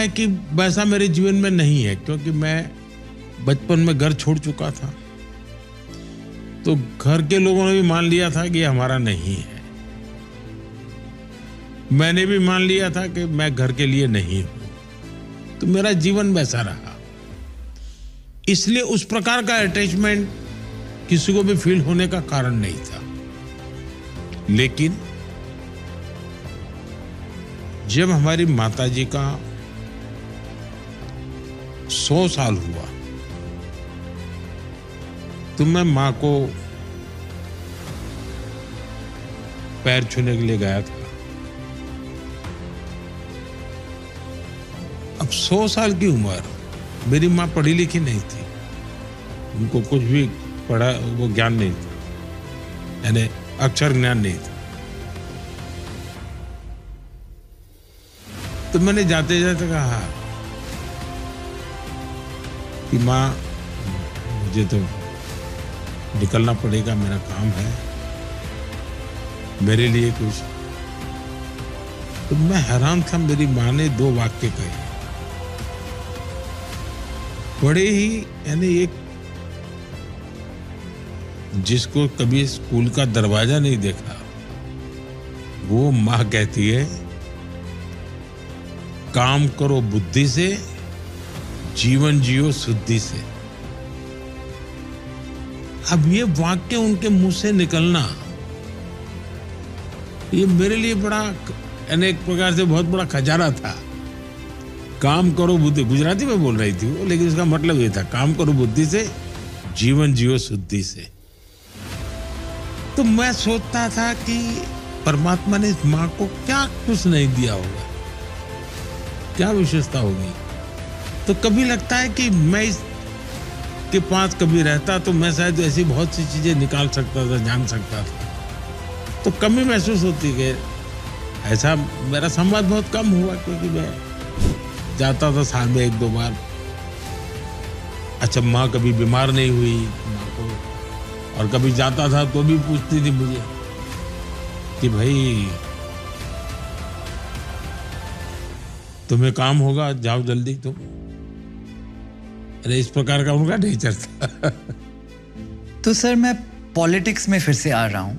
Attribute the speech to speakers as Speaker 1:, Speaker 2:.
Speaker 1: है कि वैसा मेरे जीवन में नहीं है, क्योंकि मैं बचपन में घर छोड़ चुका था, तो घर के लोगों ने भी मान लिया था कि हमारा नहीं है। मैंने भी मान लिया था कि मैं घर के लिए नहीं हूं, तो मेरा जीवन वैसा रहा। इसलिए उस प्रकार का अटैचमेंट किसी को भी फील होने का कारण नहीं था। लेकिन जब हमारी माताजी का 100 साल हुआ, तो मैं मां को पैर छूने के लिए गया था। अब 100 साल की उम्र, मेरी मां पढ़ी लिखी नहीं थी, उनको कुछ भी पढ़ा वो ज्ञान नहीं था, यानी अक्षर ज्ञान नहीं था। तो मैंने जाते जाते कहा कि मां, मुझे तो निकलना पड़ेगा, मेरा काम है, मेरे लिए कुछ। तो मैं हैरान था, मेरी मां ने 2 वाक्य कहे, बड़े ही, यानी एक जिसको कभी स्कूल का दरवाजा नहीं देखा, वो मां कहती है, काम करो बुद्धि से, जीवन जियो शुद्धि से। अब ये वाक्य उनके मुंह से निकलना, ये मेरे लिए बड़ा, यानी एक प्रकार से बहुत बड़ा खजाना था। काम करो बुद्धि, गुजराती में बोल रही थी वो, लेकिन उसका मतलब ये था, काम करो बुद्धि से, जीवन जियो शुद्धि से। तो मैं सोचता था कि परमात्मा ने इस मां को क्या कुछ नहीं दिया होगा, क्या विशेषता होगी। तो कभी लगता है कि मैं इसके पास कभी रहता तो मैं शायद ऐसी बहुत सी चीजें निकाल सकता था, जान सकता था। तो कमी महसूस होती है। ऐसा मेरा संवाद बहुत कम हुआ, क्योंकि मैं जाता था साल में 1-2 बार। अच्छा, माँ कभी बीमार नहीं हुई माँ को, और कभी जाता था तो भी पूछती थी मुझे कि भाई तुम्हें काम होगा, जाओ जल्दी तुम। अरे इस प्रकार का उनका नेचर था।
Speaker 2: तो सर, मैं पॉलिटिक्स में फिर से आ रहा हूं।